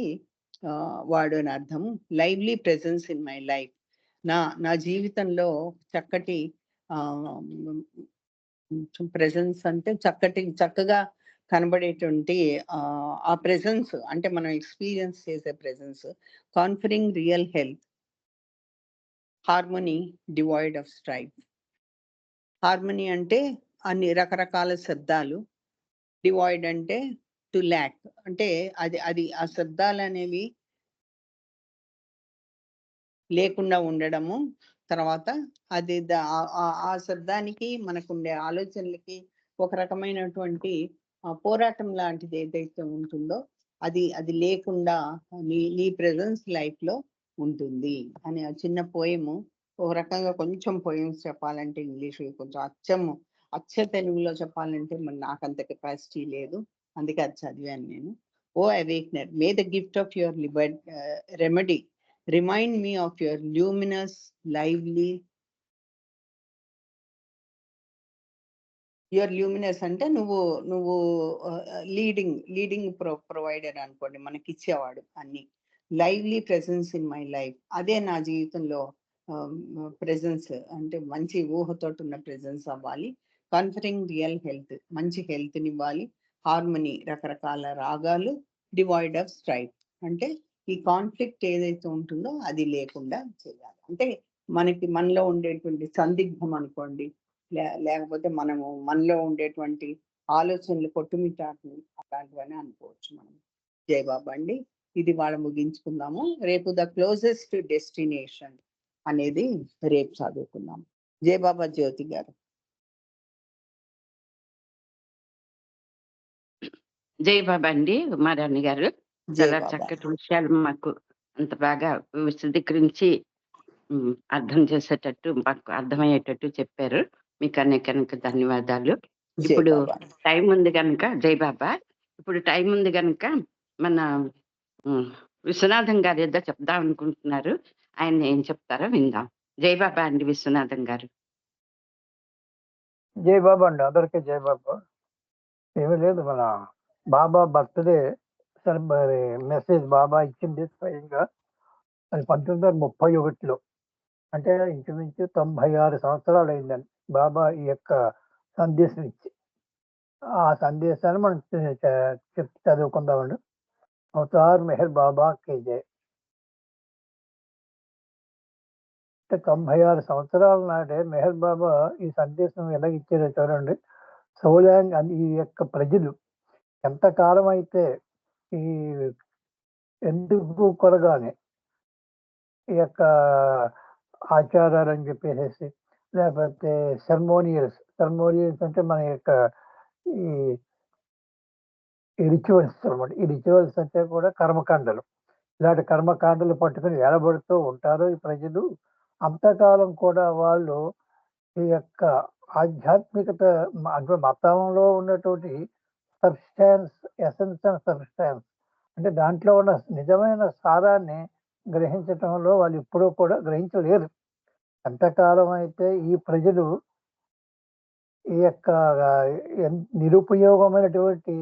వాడు అని అర్థం. Lively presence in my life. నా జీవితంలో చక్కటి ప్రెజెన్స్ అంటే చక్కగా కనబడేటువంటి ఆ ప్రెజెన్స్ అంటే మనం ఎక్స్‌పీరియన్స్ చేసే presence. Conferring real health, harmony devoid of strife. Harmony అంటే అన్ని రకరకాల శబ్దాలు. డివాయిడ్ అంటే టు ల్యాక్. అంటే అది ఆ శబ్దాలనేవి లేకుండా ఉండడము. తర్వాత అది ఆ శబ్దానికి మనకుండే ఆలోచనలకి ఒక రకమైనటువంటి పోరాటం లాంటిది ఏదైతే ఉంటుందో అది లేకుండా నీ ప్రెజెన్స్ లైఫ్ లో ఉంటుంది అని ఆ చిన్న పోయము. ఒక రకంగా కొంచెం పోయమ్స్ చెప్పాలంటే ఇంగ్లీష్ కొంచెం అచ్చ తెలుగులో చెప్పాలంటే మరి నాకు అంత కెపాసిటీ లేదు, అందుకే అది చదివాను నేను. O awakener, may the gift of your remedy remind me of your luminous lively. Your luminous అంటే నువ్వు లీడింగ్ ప్రొవైడర్ అనుకోండి, మనకి ఇచ్చేవాడు అన్ని. Lively presence in my life, అదే నా జీవితంలో ప్రెసెన్స్ అంటే మంచి ఊహతోటి ఉన్న ప్రెసెన్స్ అవ్వాలి. కన్ఫరింగ్ రియల్ హెల్త్, మంచి హెల్త్ ఇవ్వాలి. హార్మనీ, రకరకాల రాగాలు. డివాయిడ్ ఆఫ్ స్ట్రైఫ్, అంటే ఈ కాన్ఫ్లిక్ట్ ఏదైతే ఉంటుందో అది లేకుండా చేయాలి. అంటే మనలో ఉండేటువంటి సందిగ్ధం అనుకోండి, లేకపోతే మనలో ఉండేటువంటి ఆలోచనలు కొట్టుమిట్టాటలు అలాంటివని అనుకోవచ్చు మనం. జై బాబా అండి. ఇది వాళ్ళ ముగించుకుందాము. రేపు ద క్లోజెస్ట్ డెస్టినేషన్ అనేది రేపు చదువుకుందాం. జై బాబా. జ్యోతి గారు. జై బాబా అండి ఉమారాణి గారు. జై చాలా బాబా. చక్కటి విషయాలు మాకు అంత బాగా విశదీకరించి అర్థం చేసేటట్టు, మాకు అర్థమయ్యేటట్టు చెప్పారు. మీకు అనేక ధన్యవాదాలు. జై ఇప్పుడు బాబా. టైం ఉంది కనుక, జై బాబా, ఇప్పుడు టైం ఉంది కనుక మన విశ్వనాథం గారు ఏదో చెప్దాం అనుకుంటున్నారు. ఆయన ఏం చెప్తారో విందాం. జై బాబా అండి విశ్వనాథం గారు. జై బాబా అండి, అందరికీ జై బాబా. ఏమీ లేదు, మన బాబా బర్త్డే మెసేజ్ బాబా ఇచ్చింది స్వయంగా. అది 1931లో, అంటే ఇంచుమించు 96 సంవత్సరాలు అయిందండి బాబా ఈ యొక్క సందేశం ఇచ్చి. ఆ సందేశాన్ని మనం చదువుకుందామండి. అవతార్ మెహర్ బాబా కే జై. అంటే 96 సంవత్సరాల నాడే మెహర్ బాబా ఈ సందేశం ఎలా ఇచ్చారో చూడండి. సౌలాంగ్ అని ఈ యొక్క ప్రజలు ఎంతకాలం అయితే ఈ ఎందుకు కొరగానే ఈ యొక్క ఆచారాలు అని చెప్పేసి, లేకపోతే సెర్మోనియల్స్ అంటే మన యొక్క ఈ రిచువల్స్ అనమాట. ఈ రిచువల్స్ అంటే కూడా కర్మకాండలు. ఇలాంటి కర్మకాండలు పట్టుకుని వేలబడుతూ ఉంటారు ఈ ప్రజలు. అంతకాలం కూడా వాళ్ళు ఈ యొక్క ఆధ్యాత్మికత అంటే మతంలో ఉన్నటువంటి ఎసెన్స్ అండ్ సబ్స్టాన్స్, అంటే దాంట్లో ఉన్న నిజమైన సారాన్ని గ్రహించటంలో వాళ్ళు ఎప్పుడూ కూడా గ్రహించలేరు. ఎంతకాలం అయితే ఈ ప్రజలు ఈ యొక్క నిరుపయోగమైనటువంటి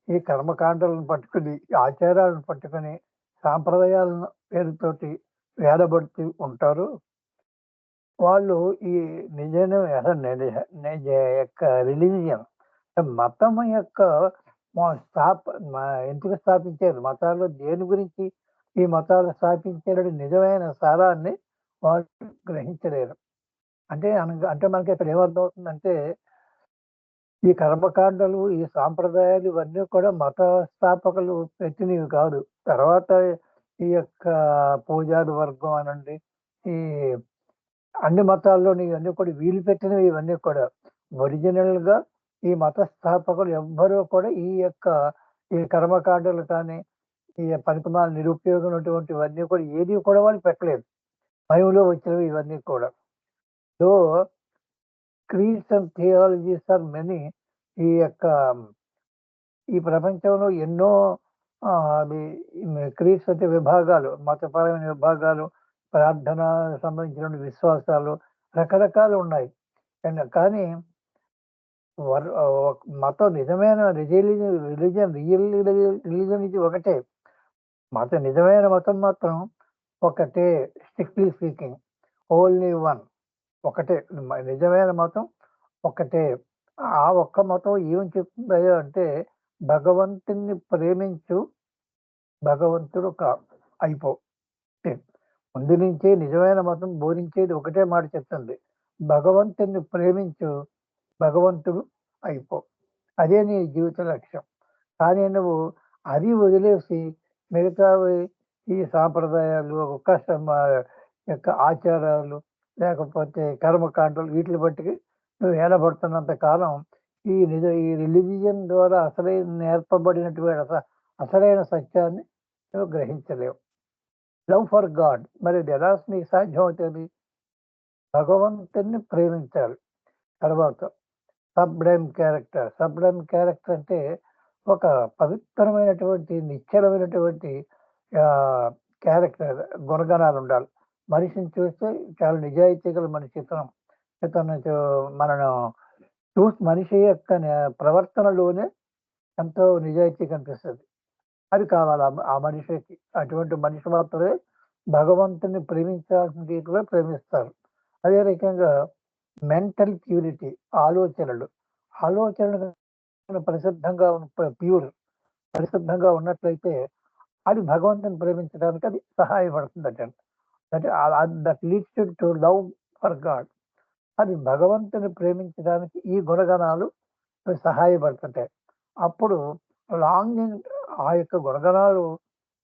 ఈ కర్మకాండలను పట్టుకుని, ఆచారాలను పట్టుకుని, సాంప్రదాయాలను పేరుతోటి వేలబడుతూ ఉంటారు. వాళ్ళు ఈ యొక్క రిలీజియన్, మతం యొక్క ఎందుకు స్థాపించారు, మతాల్లో దేని గురించి ఈ మతాలు స్థాపించారని నిజమైన సారాన్ని వాళ్ళు గ్రహించలేరు. అంటే మనకి ఇక్కడ ఏమర్థమవుతుందంటే, ఈ కర్మకాండలు, ఈ సాంప్రదాయాలు ఇవన్నీ కూడా మత స్థాపకులు పెట్టినవి కాదు. తర్వాత ఈ యొక్క పూజారి వర్గం అనండి, ఈ అన్ని మతాల్లోని ఇవన్నీ కూడా వీలు పెట్టినవి. ఇవన్నీ కూడా ఒరిజినల్ గా ఈ మత స్థాపకులు ఎవ్వరూ కూడా ఈ కర్మకాండలు కానీ, ఈ పనికిమాల నిరుపయోగమైనటువంటివన్నీ కూడా ఏది కూడా వాళ్ళు పెట్టలేదు. బైబిల్లో వచ్చినవి ఇవన్నీ కూడా. So creeds and theologies are many. ఈ ప్రపంచంలో ఎన్నో క్రీడ్స్ అంటే విభాగాలు, మతపరమైన విభాగాలు, ప్రార్థన సంబంధించిన విశ్వాసాలు రకరకాలు ఉన్నాయి. కానీ మతం నిజమైన రిలీజన్ ఇది ఒకటే. నిజమైన మతం మాత్రం ఒకటే. స్ట్రిక్ట్లీ స్పీకింగ్ ఓన్లీ వన్, ఒకటే. నిజమైన మతం ఒకటే. ఆ ఒక్క మతం ఏం చెప్తుంది అంటే, భగవంతుని ప్రేమించు, భగవంతుడు అయిపో. ముందు నుంచే నిజమైన మతం బోధించేది ఒకటే మాట చెప్తుంది, భగవంతుని ప్రేమించు, భగవంతుడు అయిపో. అదే నీ జీవిత లక్ష్యం. కానీ నువ్వు అది వదిలేసి మిగతా ఈ సాంప్రదాయాలు, యొక్క ఆచారాలు, లేకపోతే కర్మకాండలు వీటిని బట్టి నువ్వు ఏలబడుతున్నంత కాలం ఈ రిలీజియన్ ద్వారా అసలే నేర్పబడినటువంటి అసలైన సత్యాన్ని నువ్వు గ్రహించలేవు. లవ్ ఫర్ గాడ్, మరి ఇది ఎలా నీకు సాధ్యం అవుతుంది? భగవంతుని ప్రేమించాలి. తర్వాత సబ్డైమ్ క్యారెక్టర్. సబ్డైమ్ క్యారెక్టర్ అంటే ఒక పవిత్రమైనటువంటి నిశ్చలమైనటువంటి క్యారెక్టర్, గుణగణాలు ఉండాలి. మనిషిని చూస్తే చాలా నిజాయితీ గల మనిషి ఇతను మనను చూసి మనిషి యొక్క ప్రవర్తనలోనే ఎంతో నిజాయితీ కనిపిస్తుంది. అది కావాలి ఆ మనిషికి. అటువంటి మనిషి మాత్రమే భగవంతుని ప్రేమించాల్సిన రీతిలో ప్రేమిస్తారు. అదే రకంగా మెంటల్ ప్యూరిటీ, ఆలోచనలు పరిశుద్ధంగా పరిశుద్ధంగా ఉన్నట్లయితే అది భగవంతుని ప్రేమించడానికి అది సహాయపడుతుంది. That leads to love for God. అది భగవంతుని ప్రేమించడానికి ఈ గుణగణాలు సహాయపడుతుంటాయి. అప్పుడు లాంగింగ్, ఆ యొక్క గుణగణాలు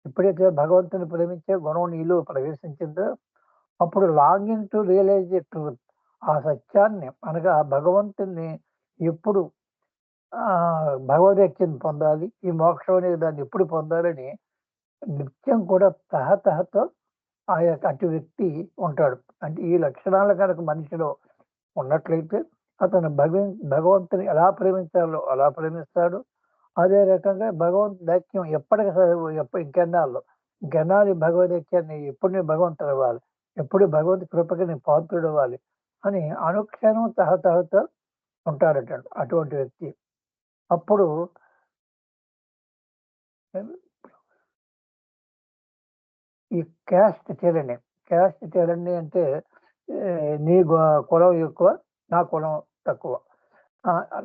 ఎప్పుడైతే భగవంతుని ప్రేమించే గుణం నీలో ప్రవేశించిందో అప్పుడు longing to realise the truth, ఆ సత్యాన్ని అనగా భగవంతుని ఎప్పుడు భగవద్గీతను పొందాలి, ఈ మోక్షం అనే దాన్ని ఎప్పుడు పొందాలని నిత్యం కూడా తహతహతో ఆ యొక్క అటు వ్యక్తి ఉంటాడు. అంటే ఈ లక్షణాలు కనుక మనిషిలో ఉన్నట్లయితే అతను భగవంతుని ఎలా ప్రేమించాలో అలా ప్రేమిస్తాడు. అదే రకంగా భగవంతు దైత్యం ఇంకెన్నాళ్ళు భగవద్గీతాన్ని ఎప్పుడు నేను భగవంతుడు అవ్వాలి, ఎప్పుడు భగవంతు కృపకి నేను పాత్రుడు అవ్వాలి అని అనుక్షణం తహతహతో ఉంటాడట అటువంటి వ్యక్తి. అప్పుడు ఈ క్యాస్ట్ టెరనీ అంటే నీ కులం ఎక్కువ, నా కులం తక్కువ,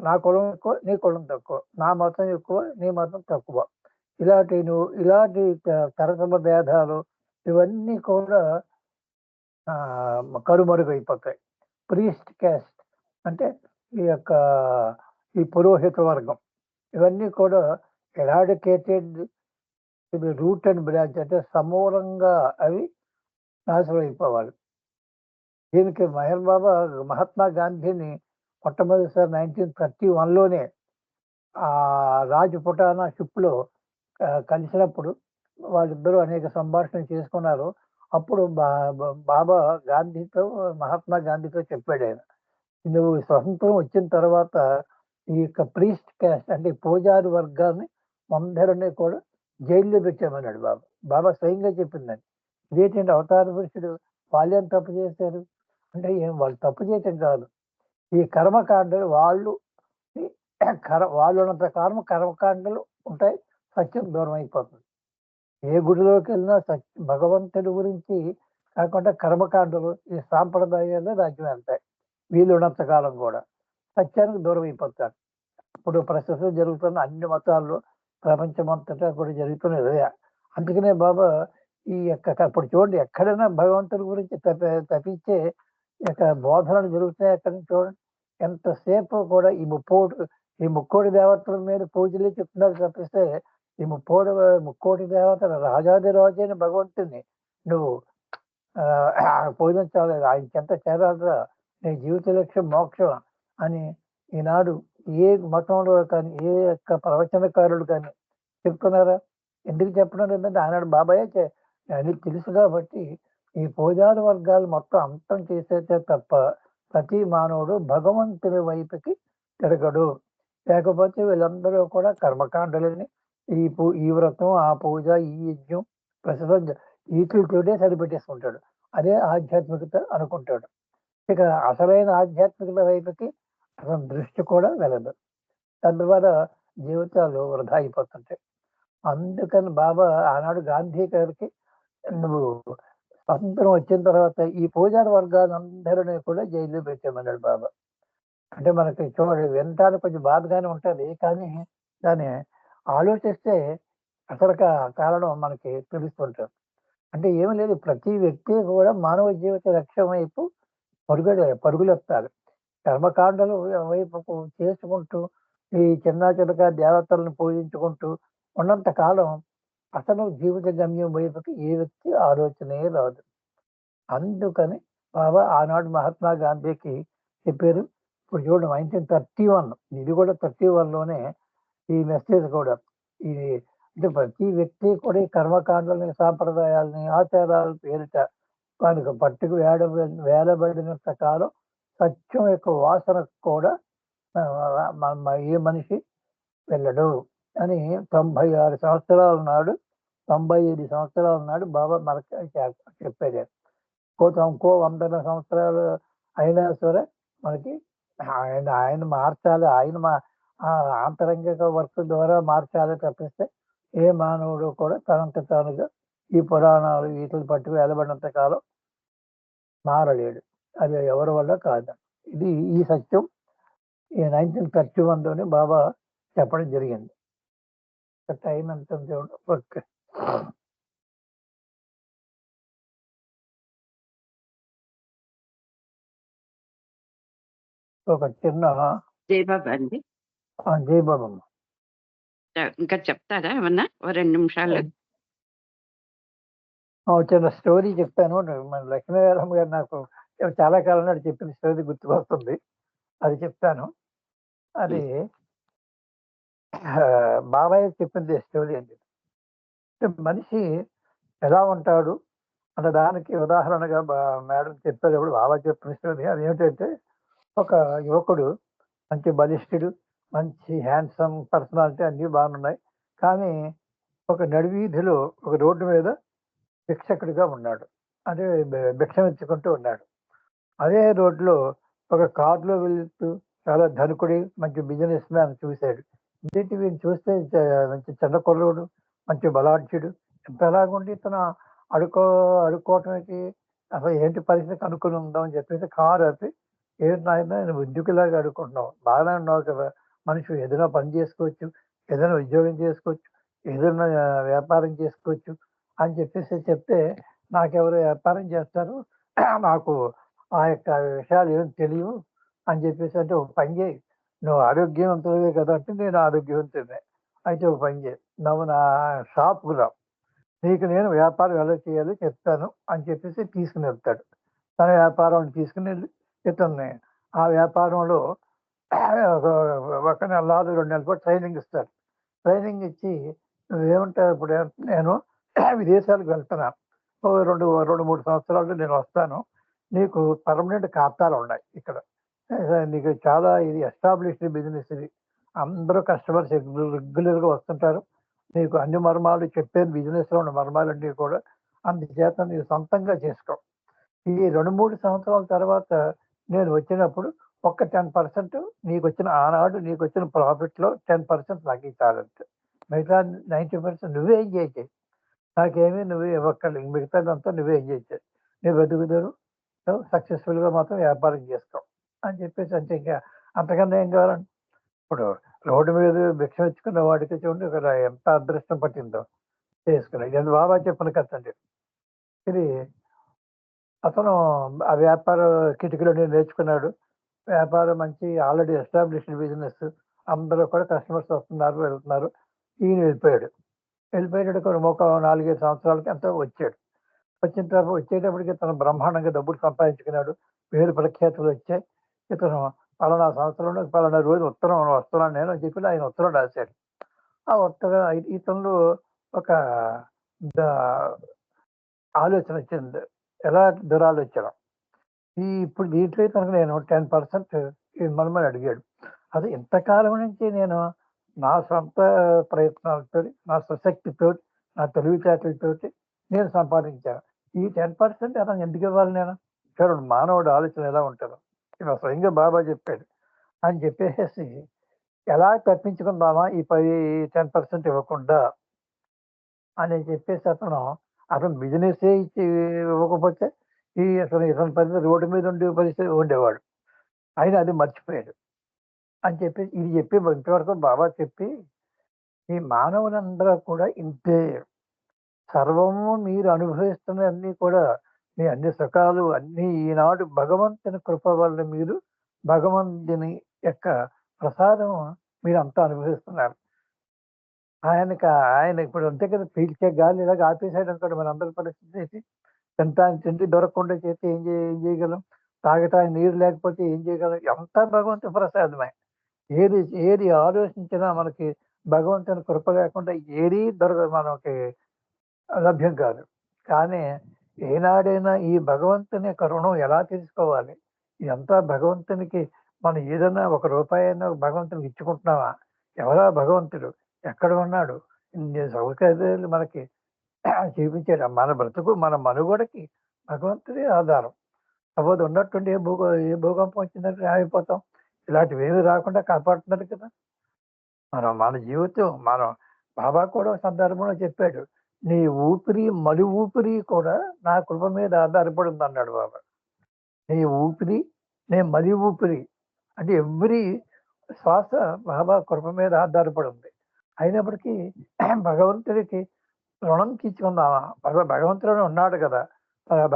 నా కులం ఎక్కువ, నీ కులం తక్కువ, నా మతం ఎక్కువ, నీ మతం తక్కువ, ఇలాంటి తరతమ భేదాలు ఇవన్నీ కూడా కనుమరుగైపోతాయి. ప్రీస్ట్ క్యాస్ట్ అంటే ఈ పురోహిత వర్గం, ఇవన్నీ కూడా ఎరాడికేటెడ్ రూట్ అండ్ బ్రాంచ్, అంటే సమూలంగా అవి నాశనం అయిపోవాలి. దీనికి మహాత్మా గాంధీని మొట్టమొదటిసారి 1931లోనే ఆ రాజ్పుటానా షిప్లో కలిసినప్పుడు వాళ్ళిద్దరూ అనేక సంభాషణలు చేసుకున్నారు. అప్పుడు బాబా మహాత్మా గాంధీతో చెప్పాడు ఆయన, నువ్వు స్వతంత్రం వచ్చిన తర్వాత ఈ యొక్క ప్రీస్ట్ క్యాస్ట్ అంటే పూజారి వర్గాన్ని అందరినీ కూడా జైల్లో పెట్టామన్నాడు బాబా స్వయంగా చెప్పిందని. ఇదేంటంటే అవతార పురుషుడు వాళ్ళేం తప్పు చేశారు అంటే వాళ్ళు తప్పు చేయటం కాదు, ఈ కర్మకాండలు వాళ్ళు ఉన్నంత కాలం కర్మకాండలు ఉంటాయి, సత్యం దూరం అయిపోతుంది. ఏ గుడిలోకి వెళ్ళినా భగవంతుడి గురించి కాకుండా కర్మకాండలు ఈ సాంప్రదాయాలు రాజ్యం వెళ్తాయి. వీళ్ళు ఉన్నంత కాలం కూడా సత్యానికి దూరం అయిపోతారు. ఇప్పుడు ప్రస్తుతం జరుగుతున్న అన్ని మతాల్లో ప్రపంచమంతటా కూడా జరుగుతున్నది. అందుకనే బాబా ఈ యొక్క ఇప్పుడు చూడండి, ఎక్కడైనా భగవంతుడి గురించి తప్పించే బోధనలు జరుగుతాయి. ఎక్కడ చూడండి, ఎంతసేపు కూడా ఈ ముక్కోటి దేవతల మీద పూజలే చెప్తున్నారు తప్పిస్తే ఈ ముక్కోటి దేవతల రాజాది రాజైన భగవంతుని నువ్వు పూజించాలి, ఆయన చెంత చేరాలరా, నీ జీవిత లక్ష్యం మోక్షం అని ఈనాడు ఏ మతంలో కానీ ఏ యొక్క ప్రవచనకారులు కానీ చెప్తున్నారా? ఎందుకు చెప్పడం లేదంటే ఆనాడు బాబాయే అని తెలుసు కాబట్టి ఈ పూజారి వర్గాలు మొత్తం అంతం చేసేదే తప్ప ప్రతి మానవుడు భగవంతుని వైపుకి తిరగడు. లేకపోతే వీళ్ళందరూ కూడా కర్మకాండలని ఈ వ్రతం, ఆ పూజ, ఈ యజ్ఞం, ప్రస్తుతం వీటితోనే సరిపెట్టేసుకుంటాడు. అదే ఆధ్యాత్మికత అనుకుంటాడు. ఇక అసలైన ఆధ్యాత్మికత వైపుకి అసలు దృష్టి కూడా వెళ్ళదు. తద్వారా జీవితాలు వృధా అయిపోతుంటాయి. అందుకని బాబా ఆనాడు గాంధీ గారికి నువ్వు స్వతంత్రం వచ్చిన తర్వాత ఈ పూజారి వర్గాలందరినీ కూడా జైల్లో పెట్టామన్నాడు బాబా. అంటే మనకి చూడండి, వినటానికి కొంచెం బాధగానే ఉంటుంది, కానీ దాన్ని ఆలోచిస్తే అసలు కారణం మనకి తెలుస్తుంటుంది. అంటే ఏమి లేదు, ప్రతి వ్యక్తి కూడా మానవ జీవిత లక్ష్యం వైపు పరుగులెత్తాలి. కర్మకాండలు వైపు చేసుకుంటూ ఈ చిన్న దేవతలను పూజించుకుంటూ ఉన్నంత కాలం అసలు జీవిత గమ్యం వైపుకి ఏ వ్యక్తి ఆలోచనే రాదు. అందుకని బాబా ఆనాడు మహాత్మా గాంధీకి చెప్పారు. ఇప్పుడు చూడండి 1931, ఇది కూడా 31లోనే ఈ మెసేజ్ కూడా, ఈ అంటే ప్రతి వ్యక్తి కూడా ఈ కర్మకాండలని, సాంప్రదాయాలని, ఆచారాల పేరిట వానికి పట్టుకు వేలబడినంత కాలం సత్యం యొక్క వాసన కూడా ఏ మనిషి వెళ్ళడు అని 96 సంవత్సరాల నాడు, 95 సంవత్సరాల నాడు బాబా మనకి చెప్పారు. ఇంకో 100 సంవత్సరాలు అయినా సరే మనకి ఆయన మార్చాలి, ఆయన ఆంతరంగిక వర్క్ ద్వారా మార్చాలి తప్పిస్తే ఏ మానవుడు కూడా తనంత తానుగా ఈ పురాణాలు వీటిని పట్టుకు వెళ్ళబడినంత కాలం మారలేడు. అది ఎవరి వల్ల కాదు. ఈ సత్యం ఈ 1931లోనే బాబా చెప్పడం జరిగింది. టైం ఎంత చూడండి. ఓకే, ఒక చిన్న జయబాబా అండి, జై బాబమ్మ. ఇంకా చెప్తారా ఏమన్నా ఓ 2 నిమిషాలు? చిన్న స్టోరీ చెప్తాను. మన లక్ష్మీనారాయణ గారు నాకు చాలా కాలం నాడు చెప్పిన స్టోరీ గుర్తుకొస్తుంది, అది చెప్తాను. అది బాబాయ్ చెప్పింది స్టోరీ అండి. మనిషి ఎలా ఉంటాడు అన్న దానికి ఉదాహరణగా మేడం చెప్పేటప్పుడు బాబా చెప్పిన స్టోరీ అది ఏమిటంటే, ఒక యువకుడు మంచి బలిష్ఠుడు, మంచి హ్యాండ్సమ్ పర్సనాలిటీ అన్నీ బాగున్నాయి. కానీ ఒక నడివీధిలో ఒక రోడ్డు మీద భిక్షకుడిగా ఉన్నాడు. అదే భిక్షమిచ్చుకుంటూ ఉన్నాడు. అదే రోడ్లో ఒక కారులో వెళ్తూ చాలా ధనికుడి, మంచి బిజినెస్ మ్యాన్ చూశాడు. ఇంటి వీళ్ళు చూస్తే మంచి చిన్న కుర్రోడు, మంచి బలాఢ్యుడు, ఎంత ఎలాగుండి ఇతను అడుక్కోవటానికి అసలు ఏంటి పరిస్థితి కనుక్కొని ఉందామని చెప్పేసి కారు ఆపి, ఏంటి నాయన నువ్వు ఉద్యోగిలాగా అడుక్కుంటున్నావు, బాగానే ఉన్నావు కదా, మనిషి ఏదైనా పని చేసుకోవచ్చు, ఏదైనా ఉద్యోగం చేసుకోవచ్చు, ఏదైనా వ్యాపారం చేసుకోవచ్చు అని చెప్పేసి చెప్తే, నాకెవరు వ్యాపారం చేస్తారు, నాకు ఆ యొక్క విషయాలు ఏం తెలియవు అని చెప్పేసి అంటే, ఒక పని చేయి, నువ్వు ఆరోగ్యవంతులవే కదా అంటే, నేను ఆరోగ్యవంతుడే, అయితే ఒక పని చేయి, నువ్వు నా షాప్కు రా, నీకు నేను వ్యాపారం ఎలా చేయాలో చెప్తాను అని చెప్పేసి తీసుకుని వెళ్తాడు. తన వ్యాపారం తీసుకుని వెళ్ళి ఇతన్ని ఆ వ్యాపారంలో ఒక నెల 2 నెలల పాటు ట్రైనింగ్ ఇస్తాడు. ట్రైనింగ్ ఇచ్చి నువ్వేమంటావు, ఇప్పుడు నేను విదేశాలకు వెళ్తున్నాను, 2-3 సంవత్సరాలు నేను వస్తాను, నీకు పర్మనెంట్ ఖాతాలు ఉన్నాయి ఇక్కడ, నీకు చాలా ఇది ఎస్టాబ్లిష్డ్ బిజినెస్, ఇది అందరూ కస్టమర్స్ రెగ్యులర్గా వస్తుంటారు, నీకు అన్ని మర్మాలు చెప్పేది, బిజినెస్లో ఉన్న మర్మాలన్నీ కూడా, అందుచేత నీకు సొంతంగా చేసుకో. ఈ 2-3 సంవత్సరాల తర్వాత నేను వచ్చినప్పుడు ఒక్క 10% నీకు వచ్చిన ఆనాడు నీకు వచ్చిన ప్రాఫిట్లో 10% నాకు ఇచ్చాలంటే, మిగతా 90% నువ్వే ఎంజాయ్ చేయి, నాకేమీ నువ్వే ఇవ్వక్కర్లేదు, మిగతాదంతా నువ్వే ఎంజాయ్ చేయి, నువ్వు వెతుకుతారు సక్సెస్ఫుల్గా మాత్రం వ్యాపారం చేసుకో అని చెప్పేసి. అంటే ఇంకా అంతకన్నా ఏం కావాలండి. ఇప్పుడు రోడ్డు మీద భిక్ష ఇచ్చుకున్న వాడికి చూడండి ఇక్కడ ఎంత అదృష్టం పట్టిందో చేసుకున్నాడు. ఇది బాబా చెప్పిన కథ అండి. ఇది అతను ఆ వ్యాపార కిటికీలో నేర్చుకున్నాడు. వ్యాపారం మంచి ఆల్రెడీ ఎస్టాబ్లిష్డ్ బిజినెస్, అందరూ కూడా కస్టమర్స్ వస్తున్నారు వెళ్తున్నారు. ఈయన వెళ్ళిపోయాడు ఒక 4-5 సంవత్సరాలకి ఎంతో వచ్చాడు. వచ్చిన తర్వాత వచ్చేటప్పటికి తను బ్రహ్మాండంగా డబ్బులు సంపాదించుకున్నాడు, పేరు ప్రఖ్యాతులు వచ్చాయి. ఇతను పలానా సంవత్సరంలో పలానా రోజు ఉత్తరం వస్తున్నాను నేను అని చెప్పి ఆయన ఉత్తరం రాశాడు. ఆ ఉత్తరం ఇతను ఒక ఆలోచన వచ్చింది, ఎలా దురాలోచన. ఇప్పుడు దీంట్లో తనకు నేను 10% ఇవ్వమని అడిగాడు. అది ఇంతకాలం నుంచి నేను నా సొంత ప్రయత్నాలతో, నా స్వశక్తితో, నా తెలివితేటలతో నేను సంపాదించాను. ఈ 10% అతను ఎందుకు ఇవ్వాలి నేను? చూడండి మానవుడు ఆలోచన ఎలా ఉంటుందో. ఇలా స్వయంగా బాబా చెప్పాడు అని చెప్పేసి, ఎలా తప్పించుకుందామా ఈ 10% ఇవ్వకుండా అని చెప్పేసి అతను బిజినెస్ ఇచ్చి ఇవ్వకపోతే ఇతని పరిస్థితి రోడ్డు మీద ఉండే పరిస్థితి ఉండేవాడు. అయినా అది మర్చిపోయాడు అని చెప్పేసి ఇది చెప్పి ఇంతవరకు బాబా చెప్పి, ఈ మానవులందరూ కూడా ఇంతే, సర్వము మీరు అనుభవిస్తున్నవన్నీ కూడా మీ అన్ని సుఖాలు అన్నీ ఈనాడు భగవంతుని కృప వల్ల మీరు భగవంతుని యొక్క ప్రసాదం మీరు అంతా అనుభవిస్తున్నారు. ఆయన ఇప్పుడు అంతే కదా, పీల్చే గాలి ఇలాగ ఆపేసాడు అనుకోండి, మన అందరి పరిస్థితి ఏంటి? తిండి దొరకకుండా చేస్తే ఏం చేయగలం? తాగటానికి నీరు లేకపోతే ఏం చేయగలం? అంతా భగవంతుని ప్రసాదమే. ఏది ఆలోచించినా మనకి భగవంతుని కృప లేకుండా ఏదీ మనకి లభ్యం కాదు. కానీ ఏనాడైనా ఈ భగవంతుని యొక్క రుణం ఎలా తీసుకోవాలి? ఇదంతా భగవంతునికి మనం ఏదైనా ఒక రూపాయి అయినా భగవంతునికి ఇచ్చుకుంటున్నామా? ఎవరా భగవంతుడు? ఎక్కడ ఉన్నాడు? ఇన్ని సౌకర్యాలు మనకి చూపించాడు. మన బ్రతుకు, మన మనుగడకి భగవంతుడే ఆధారం. సపోజ్ ఉన్నట్టుండి ఏ భూకంపం వచ్చిందంటే ఆగిపోతాం. ఇలాంటివి ఏమి రాకుండా కాపాడుతున్నారు కదా. మన జీవితం బాబా కూడా ఒక సందర్భంలో చెప్పాడు, నీ ఊపిరి మలి ఊపిరి కూడా నా కృప మీద ఆధారపడి ఉంది అన్నాడు బాబా. నీ ఊపిరి నేను మలి ఊపిరి అంటే ఎవ్రీ శ్వాస బాబా కృప మీద ఆధారపడి ఉంది. అయినప్పటికీ భగవంతుడికి రుణం తీర్చుకుందామా? భగవంతుడు ఉన్నాడు కదా,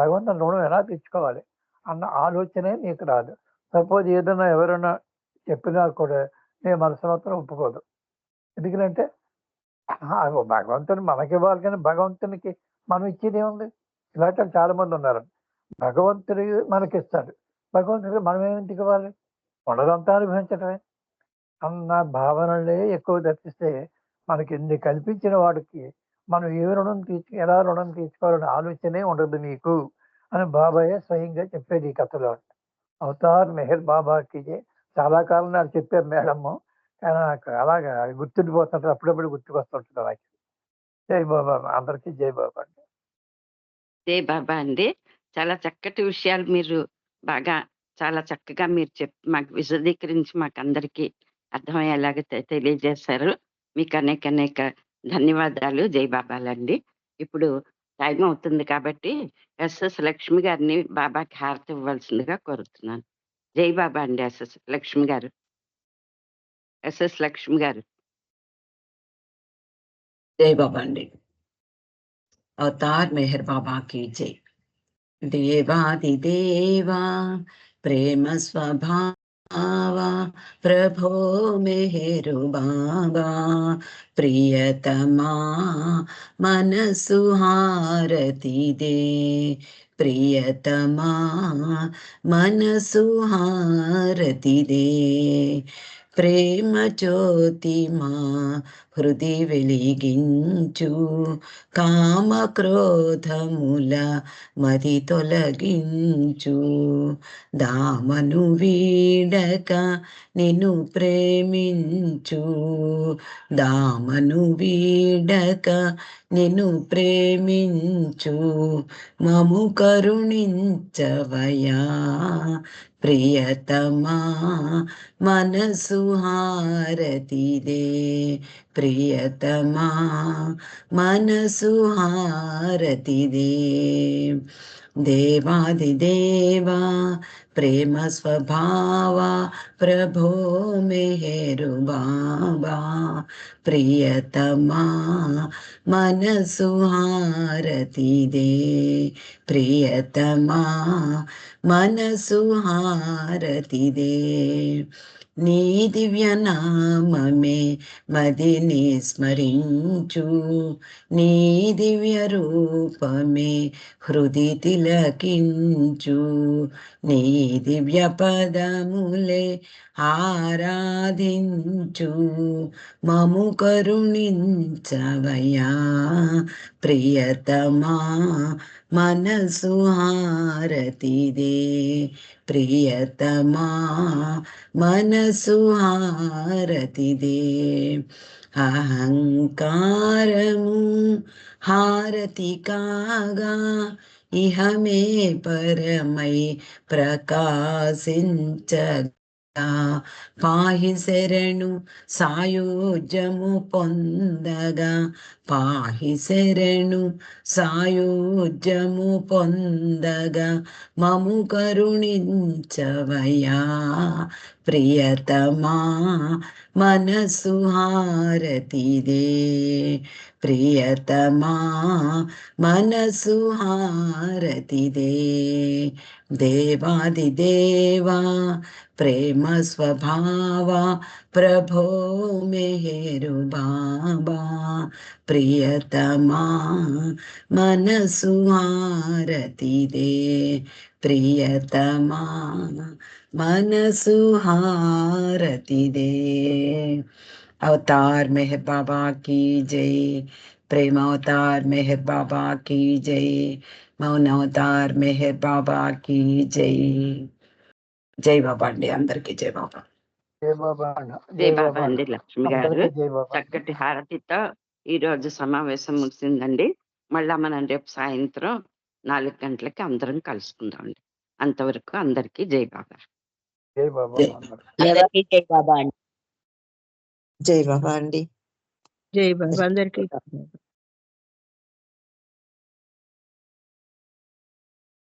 భగవంతుని రుణం ఎలా తీర్చుకోవాలి అన్న ఆలోచనే నీకు రాదు. సపోజ్ ఏదైనా ఎవరైనా చెప్పినా కూడా నేను మనసు మాత్రం ఒప్పుకోదు. ఎందుకంటే భగవంతుని మనకి ఇవ్వాలి, కానీ భగవంతునికి మనం ఇచ్చేది ఏముంది? ఇలాంటి చాలా మంది ఉన్నారు. భగవంతుడి మనకి ఇస్తాడు, భగవంతుడికి మనం ఏమింటికి ఇవ్వాలి? ఉండదంతా అనుభవించడమే అన్న భావనలే ఎక్కువ దర్శిస్తే మనకి ఎన్ని కల్పించిన వాడికి మనం ఎలా రుణం తీర్చుకోవాలనే ఆలోచనే ఉండదు నీకు అని బాబాయే స్వయంగా చెప్పేది ఈ కథలో. అవతార్ మెహర్ బాబాకి చాలా కాలం నాకు చెప్పారు మేడము, కానీ నాకు అలాగా గుర్తుండిపోతుంటారు, అప్పుడప్పుడు గుర్తుకొస్తుంటుంది నాకు. జై బాబా, అందరికీ జై బాబా అండి. జై బాబా అండి. చాలా చక్కటి విషయాలు మీరు బాగా చాలా చక్కగా మీరు మాకు విశదీకరించి మాకు అందరికీ అర్థమయ్యేలాగా తెలియజేశారు. మీకు అనేక ధన్యవాదాలు. జై బాబాలండి. ఇప్పుడు టైం అవుతుంది కాబట్టి ఎస్ఎస్ లక్ష్మి గారిని బాబాకి హారతి ఇవ్వాల్సిందిగా కోరుతున్నాను. జై బాబా అండి. ఎస్ఎస్ లక్ష్మి గారు. ఎస్ఎస్ లక్ష్మి గారు. జై బాబా అండి. అవతార్ మెహర్ బాబా की जय. देवादिदेवा प्रेम स्वभावा प्रभो मेहरु बाबा प्रियतमा मनसु हारति दे. प्रियतमा मनसु हारति दे. ప్రేమ జ్యోతి మా హృది వెలిగించు. కామ క్రోధముల మది తొలగించు. దామను వీడక నిన్ను ప్రేమించు. దామను వీడక నిన్ను ప్రేమించు. మము కరుణించవయా ప్రియతమా మనసు హారతి దే. ప్రియతమా మనసు హారతి దే. దేవాదిదేవా ప్రేమ స్వభావ ప్రభో మెహరు బాబా ప్రియతమా మనసు హారతి దే. ప్రియతమా మనసు హారతి దే. నీ దివ్య నామమే మదిని స్మరించు. నీ దివ్య రూపమే హృది తిలకించు. నీ దివ్య పదములే ఆరాధించు. మము కరుణించవయా ప్రియతమా మనసు హారతి దే. ప్రియతమా మనసు హారతి దే. అహంకారము హారతి కాగా ఇహమే పరమై ప్రకాశించగా. పాహి శరణు సాయుజ్యము పొందగా. పాహి శరణు సాయుజ్యము పొందగా. మము కరుణించవయా ప్రియతమా మనసు హారతి దే. ప్రియతమా మనసు హారతి దే. దేవాదిదేవా ప్రేమ స్వభావ ప్రభో మెహరు బాబా ప్రియతమా మనసు హారతి దే. ప్రియతమా మనసు హారతి దే. अवतार मेहर बाबा की जय। प्रेम अवतार मेहर बाबा की जय। मौन अवतार मेहर बाबा की जय। జై బాబా అండి, అందరికీ జై బాబా. జై బాబా అన్న, జై జై బాబా బాబా అన్న. అండి లక్ష్మి గారు. అందరికీ జై బాబా. చక్కటి హారతితో ఈ రోజు సమావేశం ముగిసిందండి. మళ్ళా మనం రేపు సాయంత్రం 4 గంటలకి అందరం కలుసుకుందామండి. అంతవరకు అందరికీ జై బాబా. జై బాబా జై. అందరికీ. అందరికీ జై బాబా అండి. జై బాబా అండి. జై బాబా అందరికీ.